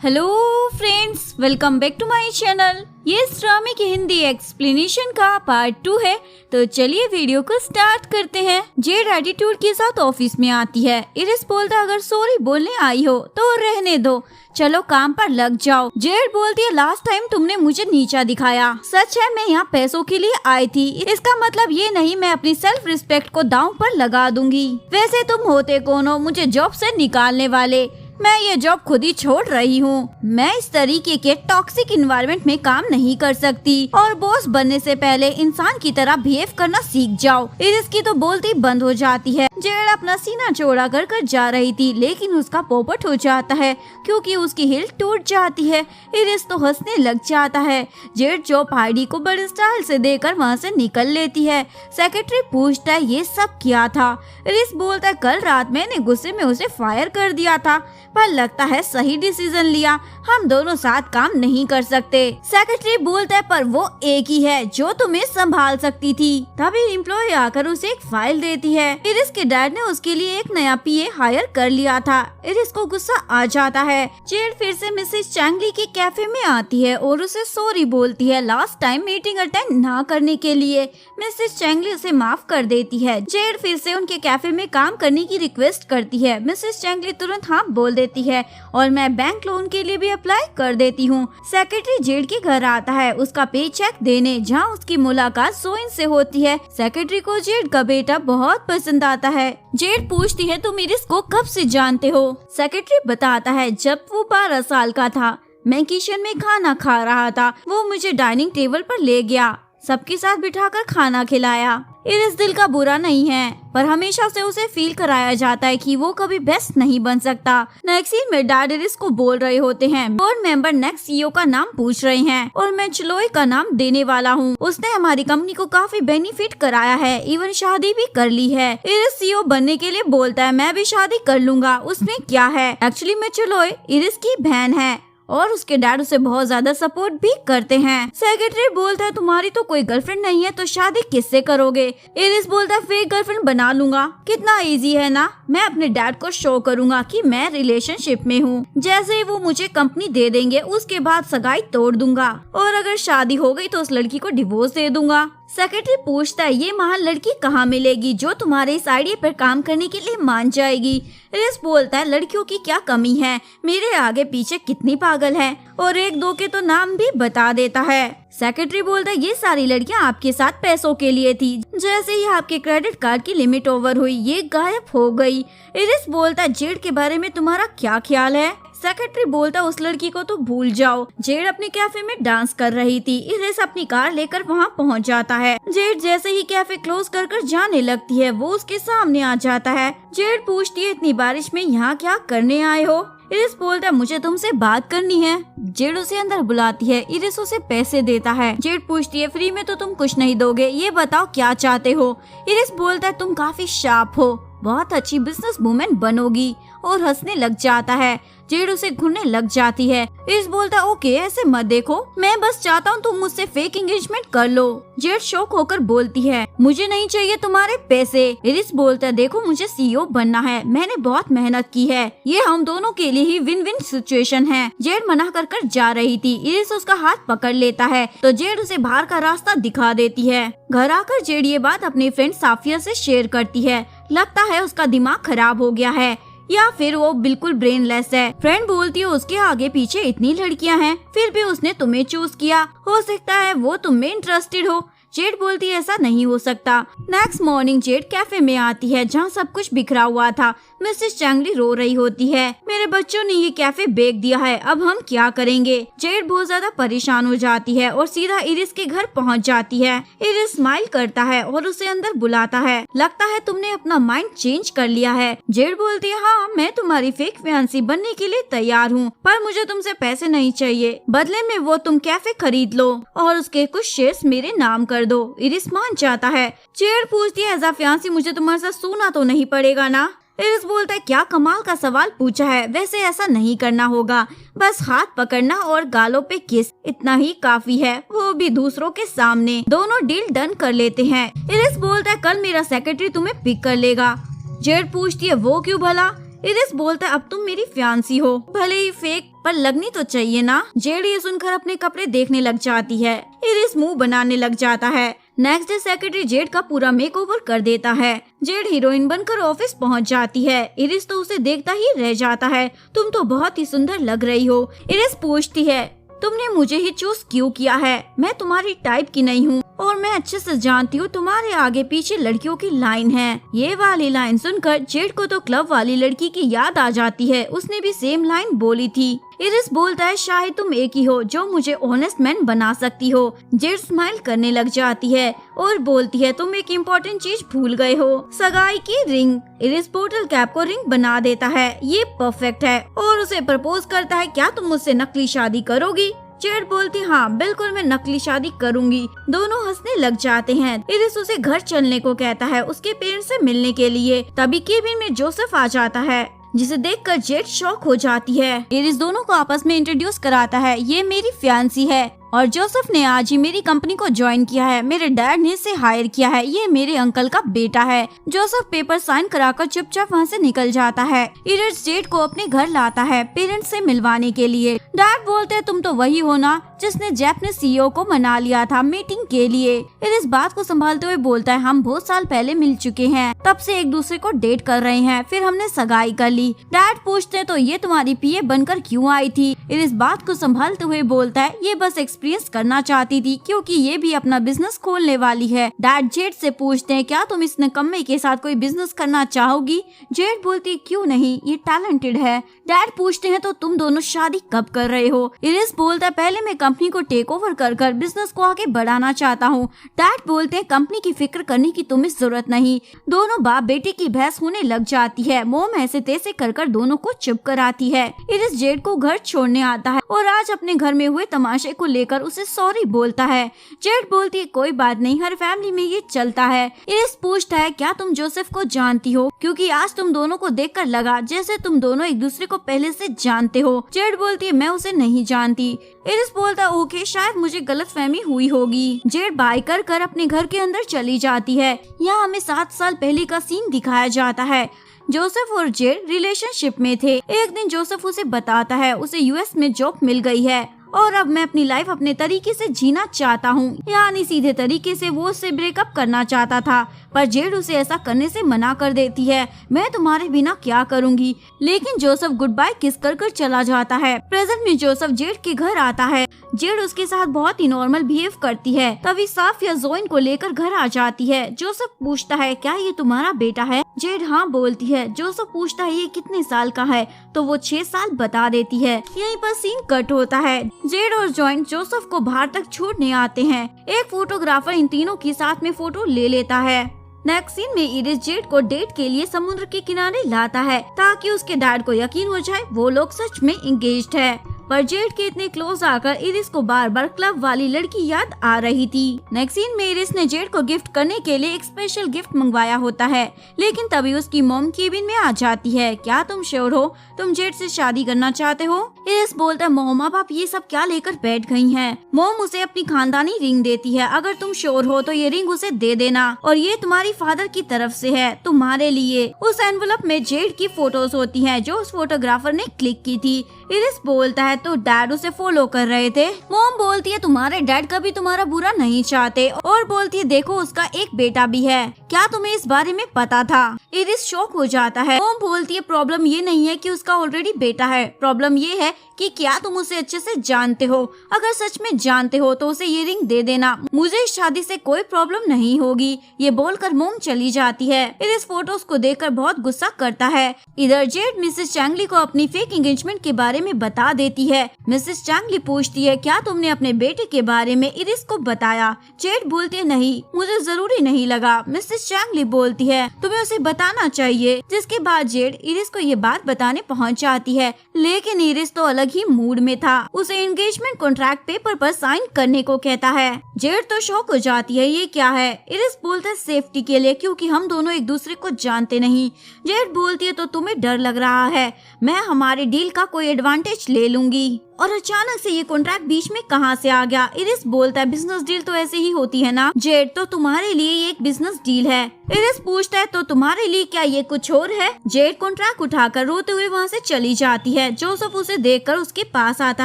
Hello friends, welcome back to my channel. ये इस ड्रामे की हिंदी एक्सप्लेनेशन का पार्ट 2 है। तो चलिए वीडियो को स्टार्ट करते हैं। जेड एटीट्यूड के साथ ऑफिस में आती है। इरिस बोलता अगर सॉरी बोलने आई हो तो रहने दो, चलो काम पर लग जाओ। जेड बोलती है लास्ट टाइम तुमने मुझे नीचा दिखाया। सच है, मैं यहाँ पैसों के लिए आई थी, इसका मतलब ये नहीं मैं अपनी सेल्फ रिस्पेक्ट को दांव पर लगा दूंगी। वैसे तुम होते कौन हो मुझे जॉब से निकालने वाले? मैं ये जॉब खुद ही छोड़ रही हूँ। मैं इस तरीके के टॉक्सिक इन्वायरमेंट में काम नहीं कर सकती और बॉस बनने से पहले इंसान की तरह बिहेव करना सीख जाओ। इरिस की तो बोलती बंद हो जाती है। जेड अपना सीना चौड़ा कर जा रही थी, लेकिन उसका पोपट हो जाता है क्योंकि उसकी हिल टूट जाती है। इरिस तो हंसने लग जाता है। जेड जॉब आईडी को बड़े स्टाइल से देकर वहाँ से निकल लेती है। सेक्रेटरी पूछता है ये सब क्या था? इरिस बोलता है कल रात मैंने गुस्से में उसे फायर कर दिया था, पर लगता है सही डिसीजन लिया। हम दोनों साथ काम नहीं कर सकते। सेक्रेटरी बोलता है पर वो एक ही है जो तुम्हें संभाल सकती थी। तभी एम्प्लॉय आकर उसे एक फाइल देती है। इरिस के डैड ने उसके लिए एक नया पीए हायर कर लिया था। इरिस को गुस्सा आ जाता है। जेड फिर से मिसेस चैंगली के कैफे में आती है और उसे सॉरी बोलती है लास्ट टाइम मीटिंग अटेंड ना करने के लिए। मिसेस चैंगली उसे माफ कर देती है। जेड फिर से उनके कैफे में काम करने की रिक्वेस्ट करती है। मिसेस चैंगली तुरंत हाँ बोल देती है और मैं बैंक लोन के लिए भी अप्लाई कर देती हूँ। सेक्रेटरी जेड के घर आता है उसका पे चेक देने, जहाँ उसकी मुलाकात सोइन से होती है। सेक्रेटरी को जेड का बेटा बहुत पसंद आता है। जेड पूछती है तुम इरिस को कब से जानते हो? सेक्रेटरी बताता है जब वो 12 साल का था, मैं किचन में खाना खा रहा था, वो मुझे डाइनिंग टेबल पर ले गया, सबके साथ बिठाकर खाना खिलाया। इरिस दिल का बुरा नहीं है, पर हमेशा से उसे फील कराया जाता है कि वो कभी बेस्ट नहीं बन सकता। नेक्स्ट सीन में डैड इरिस को बोल रहे होते हैं बोर्ड मेंबर नेक्स्ट सीईओ का नाम पूछ रहे हैं और मैं चिलोई का नाम देने वाला हूँ। उसने हमारी कंपनी को काफी बेनिफिट कराया है, इवन शादी भी कर ली है। इरिस सीईओ बनने के लिए बोलता है मैं भी शादी कर लूंगा, उसमें क्या है। एक्चुअली मैं चिलोई इरिस की बहन है और उसके डैड उसे बहुत ज्यादा सपोर्ट भी करते हैं। सेक्रेटरी बोलता है तुम्हारी तो कोई गर्लफ्रेंड नहीं है तो शादी किससे करोगे? इरिस बोलता है फेक गर्लफ्रेंड बना लूंगा, कितना इजी है ना। मैं अपने डैड को शो करूंगा कि मैं रिलेशनशिप में हूँ। जैसे ही वो मुझे कंपनी दे देंगे उसके बाद सगाई तोड़ दूंगा और अगर शादी हो गई तो उस लड़की को डिवोर्स दे दूंगा। सेक्रेटरी पूछता है ये महान लड़की कहाँ मिलेगी जो तुम्हारे इस आइडिया पर काम करने के लिए मान जाएगी? इरिस बोलता है लड़कियों की क्या कमी है, मेरे आगे पीछे कितनी पागल है, और एक दो के तो नाम भी बता देता है। सेक्रेटरी बोलता है ये सारी लड़कियां आपके साथ पैसों के लिए थी, जैसे ही आपके क्रेडिट कार्ड की लिमिट ओवर हुई ये गायब हो गई। इरिस बोलता है जेड के बारे में तुम्हारा क्या ख्याल है? सेक्रेटरी बोलता उस लड़की को तो भूल जाओ। जेड अपने कैफे में डांस कर रही थी। इरिस अपनी कार लेकर वहाँ पहुँच जाता है। जेड जैसे ही कैफे क्लोज कर जाने लगती है वो उसके सामने आ जाता है। जेड पूछती है इतनी बारिश में यहाँ क्या करने आए हो? इरिस बोलता है मुझे तुमसे बात करनी है। जेड उसे अंदर बुलाती है। इरिस उसे पैसे देता है। जेड पूछती है फ्री में तो तुम कुछ नहीं दोगे, ये बताओ क्या चाहते हो? इरिस बोलता है तुम काफी शार्प हो, बहुत अच्छी बिजनेस वुमेन बनोगी, और हंसने लग जाता है। जेड उसे घूरने लग जाती है। इरिस बोलता है ओके ऐसे मत देखो, मैं बस चाहता हूँ तुम मुझसे फेक एंगेजमेंट कर लो। जेड शॉक होकर बोलती है मुझे नहीं चाहिए तुम्हारे पैसे। इरिस बोलता है देखो मुझे सीईओ बनना है, मैंने बहुत मेहनत की है, ये हम दोनों के लिए ही विन विन सिचुएशन है। जेड मना कर जा रही थी। इरिस उसका हाथ पकड़ लेता है तो जेड उसे बाहर का रास्ता दिखा देती है। घर आकर जेड ये बात अपनी फ्रेंड साफिया से शेयर करती है। लगता है उसका दिमाग खराब हो गया है या फिर वो बिल्कुल ब्रेनलेस है। फ्रेंड बोलती है उसके आगे पीछे इतनी लड़कियां हैं, फिर भी उसने तुम्हें चूज किया, हो सकता है वो तुम में इंटरेस्टेड हो। जेड बोलती है ऐसा नहीं हो सकता। नेक्स्ट मॉर्निंग जेड कैफे में आती है जहाँ सब कुछ बिखरा हुआ था। मिसेस चैंगली रो रही होती है मेरे बच्चों ने ये कैफे बेच दिया है, अब हम क्या करेंगे? जेड बहुत ज्यादा परेशान हो जाती है और सीधा इरिस के घर पहुँच जाती है। इरिस स्माइल करता है और उसे अंदर बुलाता है। लगता है तुमने अपना माइंड चेंज कर लिया है। जेड बोलती है हाँ मैं तुम्हारी फेक फियांसी बनने के लिए तैयार हूँ, पर मुझे तुमसे पैसे नहीं चाहिए, बदले में वो तुम कैफे खरीद लो और उसके कुछ शेयर्स मेरे नाम कर दो। इरिस मान जाता है। जेड पूछती है एज अ फियांसी मुझे तुम्हारे साथ सोना तो नहीं पड़ेगा ना? इरिस बोलता है क्या कमाल का सवाल पूछा है, वैसे ऐसा नहीं करना होगा, बस हाथ पकड़ना और गालों पे किस, इतना ही काफी है, वो भी दूसरों के सामने। दोनों डील डन कर लेते हैं। इरिस बोलता है कल मेरा सेक्रेटरी तुम्हें पिक कर लेगा। जेड पूछती है वो क्यों भला? इरिस बोलता है अब तुम मेरी फियांसी हो, भले ही फेक पर लगनी तो चाहिए ना। जेड ये सुनकर अपने कपड़े देखने लग जाती है। इरिस मुंह बनाने लग जाता है। नेक्स्ट डे सेक्रेटरी जेड का पूरा मेकओवर कर देता है। जेड हीरोइन बनकर ऑफिस पहुंच जाती है। इरिस तो उसे देखता ही रह जाता है। तुम तो बहुत ही सुंदर लग रही हो। इरिस पूछती है तुमने मुझे ही चूज क्यों किया है? मैं तुम्हारी टाइप की नहीं हूँ और मैं अच्छे से जानती हूँ तुम्हारे आगे पीछे लड़कियों की लाइन है। ये वाली लाइन सुनकर जेड को तो क्लब वाली लड़की की याद आ जाती है। उसने भी सेम लाइन बोली थी। इरिस बोलता है शायद तुम एक ही हो जो मुझे ऑनेस्ट मैन बना सकती हो। जेड स्माइल करने लग जाती है और बोलती है तुम एक इम्पोर्टेंट चीज भूल गए हो, सगाई की रिंग। इरिस बोतल कैप को रिंग बना देता है। ये परफेक्ट है और उसे प्रपोज करता है क्या तुम मुझसे नकली शादी करोगी? जेड बोलती हाँ बिल्कुल मैं नकली शादी करूंगी। दोनों हंसने लग जाते हैं। इरिस उसे घर चलने को कहता है उसके पेरेंट्स से मिलने के लिए। तभी केबिन में जोसेफ आ जाता है जिसे देखकर जेड शॉक हो जाती है। इरिस दोनों को आपस में इंट्रोड्यूस कराता है। ये मेरी फियांसी है और जोसेफ ने आज ही मेरी कंपनी को ज्वाइन किया है। मेरे डैड ने इसे हायर किया है। ये मेरे अंकल का बेटा है। जोसेफ पेपर साइन कराकर चुपचाप वहाँ से निकल जाता है। इरिस जेड को अपने घर लाता है पेरेंट्स से मिलवाने के लिए। डैड बोलते हैं तुम तो वही हो ना जिसने जापानी सीईओ को मना लिया था मीटिंग के लिए। इरिस बात को संभालते हुए बोलता है हम बहुत साल पहले मिल चुके हैं, तब से एक दूसरे को डेट कर रहे हैं, फिर हमने सगाई कर ली। डैड पूछते हैं तो ये तुम्हारी पीए बनकर क्यों आई थी? इरिस बात को संभालते हुए बोलता है ये बस एक्सपीरियंस करना चाहती थी क्योंकि ये भी अपना बिजनेस खोलने वाली है। डैड जेड से पूछते हैं क्या तुम इस निकम्मे के साथ कोई बिजनेस करना चाहोगी? जेड बोलती क्यों नहीं, ये टैलेंटेड है। डैड पूछते हैं तो तुम दोनों शादी कब कर रहे हो? इरिस बोलता है पहले मैं कंपनी को टेक ओवर कर बिजनेस को आगे बढ़ाना चाहता हूँ। डैड बोलते हैं कंपनी की फिक्र करने की तुम्हें जरूरत नहीं। दोनों बाप बेटे की बहस होने लग जाती है। मोम ऐसे तैसे कर दोनों को चुप कराती है। इरिस जेड को घर छोड़ने आता है और आज अपने घर में हुए तमाशे को लेकर उसे सॉरी बोलता है। जेड बोलती है कोई बात नहीं, हर फैमिली में ये चलता है। इरिस पूछता है क्या तुम जोसेफ को जानती हो? क्योंकि आज तुम दोनों को देखकर लगा जैसे तुम दोनों एक दूसरे को पहले से जानते हो। जेड बोलती है मैं उसे नहीं जानती। इरिस बोलता ओके शायद मुझे गलतफहमी हुई होगी। जेड बाय कर अपने घर के अंदर चली जाती है। यहाँ हमें 7 साल पहले का सीन दिखाया जाता है। जोसेफ और जेड रिलेशनशिप में थे। एक दिन जोसेफ उसे बताता है उसे यूएस में जॉब मिल गई है और अब मैं अपनी लाइफ अपने तरीके से जीना चाहता हूँ, यानी सीधे तरीके से वो उससे ब्रेकअप करना चाहता था, पर जेड उसे ऐसा करने से मना कर देती है। मैं तुम्हारे बिना क्या करूँगी? लेकिन जोसेफ गुड बाय किस कर चला जाता है। प्रेजेंट में जोसेफ जेड के घर आता है। जेड उसके साथ बहुत ही नॉर्मल बिहेव करती है। तभी साफिया जोइन को लेकर घर आ जाती है। जोसेफ पूछता है क्या ये तुम्हारा बेटा है? जेड हाँ बोलती है। जोसेफ पूछता है ये कितने साल का है? तो वो 6 साल बता देती है। यहीं पर सीन कट होता है। जेड और जॉइन जोसेफ को बाहर तक छोड़ने आते हैं। एक फोटोग्राफर इन तीनों के साथ में फोटो ले लेता है। नेक्स्ट सीन में इरिस जेड को डेट के लिए समुद्र के किनारे लाता है ताकि उसके डैड को यकीन हो जाए वो लोग सच में एंगेज्ड है। पर जेड के इतने क्लोज आकर इरिस को बार बार क्लब वाली लड़की याद आ रही थी। नेक्स्ट सीन में इरिस ने जेड को गिफ्ट करने के लिए एक स्पेशल गिफ्ट मंगवाया होता है, लेकिन तभी उसकी मॉम केबिन में आ जाती है। क्या तुम श्योर हो तुम जेड से शादी करना चाहते हो? इरिस बोलता है मॉम अब आप ये सब क्या लेकर बैठ गई हैं? मॉम उसे अपनी खानदानी रिंग देती है। अगर तुम श्योर हो तो ये रिंग उसे दे देना और ये तुम्हारी फादर की तरफ से है तुम्हारे लिए। उस एनवलप में जेड की फोटोज होती है जो उस फोटोग्राफर ने क्लिक की थी। इरिस बोलता है तो डैड उसे फॉलो कर रहे थे। मॉम बोलती है तुम्हारे डैड कभी तुम्हारा बुरा नहीं चाहते और बोलती है देखो उसका एक बेटा भी है। क्या तुम्हें इस बारे में पता था? इरिस शॉक हो जाता है। मॉम बोलती है प्रॉब्लम ये नहीं है कि उसका ऑलरेडी बेटा है, प्रॉब्लम ये है कि क्या तुम उसे अच्छे से जानते हो? अगर सच में जानते हो तो उसे ये रिंग दे देना, मुझे इस शादी से कोई प्रॉब्लम नहीं होगी। ये बोलकर मॉम चली जाती है। इरिस फोटोज को देखकर बहुत गुस्सा करता है। इधर जेड मिसेस चैंगली को अपनी फेक एंगेजमेंट के बारे में बता देती है। मिसेस चैंगली पूछती है क्या तुमने अपने बेटे के बारे में इरिस को बताया? जेड बोलती है नहीं मुझे जरूरी नहीं लगा। मिसेस चैंगली बोलती है तुम्हें उसे बताना चाहिए। जिसके बाद जेड इरिस को ये बात बताने पहुंच जाती है, लेकिन इरिस तो अलग ही मूड में था। उसे एंगेजमेंट कॉन्ट्रैक्ट पेपर पर साइन करने को कहता है। जेड तो शॉक हो जाती है ये क्या है? इरिस बोलता है सेफ्टी के लिए, क्योंकि हम दोनों एक दूसरे को जानते नहीं। जेड बोलती है तो तुम्हें डर लग रहा है, मैं हमारे डील का कोई एडवांटेज ले लूंगी और अचानक से ये कॉन्ट्रैक्ट बीच में कहाँ से आ गया। इरिस बोलता है बिजनेस डील तो ऐसे ही होती है ना जेड, तो तुम्हारे लिए ये एक बिजनेस डील है। इरिस पूछता है तो तुम्हारे लिए क्या ये कुछ और है। जेड कॉन्ट्रैक्ट उठाकर रोते हुए वहाँ से चली जाती है। जोसेफ उसे देखकर उसके पास आता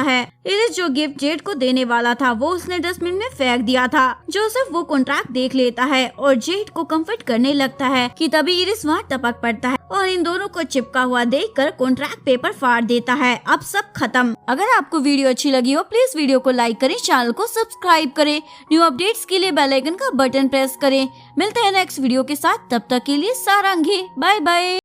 है। इरिस जो गिफ्ट जेड को देने वाला था वो उसने डस्टबिन में फेंक दिया था। जोसेफ वो कॉन्ट्रैक्ट देख लेता है और जेड को कंफर्ट करने लगता है कि तभी इरिस वहाँ टपक पड़ता है और इन दोनों को चिपका हुआ देखकर कॉन्ट्रैक्ट पेपर फाड़ देता है। अब सब खत्म। अगर आपको वीडियो अच्छी लगी हो प्लीज वीडियो को लाइक करें, चैनल को सब्सक्राइब करें, न्यू अपडेट्स के लिए बेल आइकन का बटन प्रेस करें। मिलते हैं नेक्स्ट वीडियो के साथ, तब तक के लिए सारंगी, बाय बाय।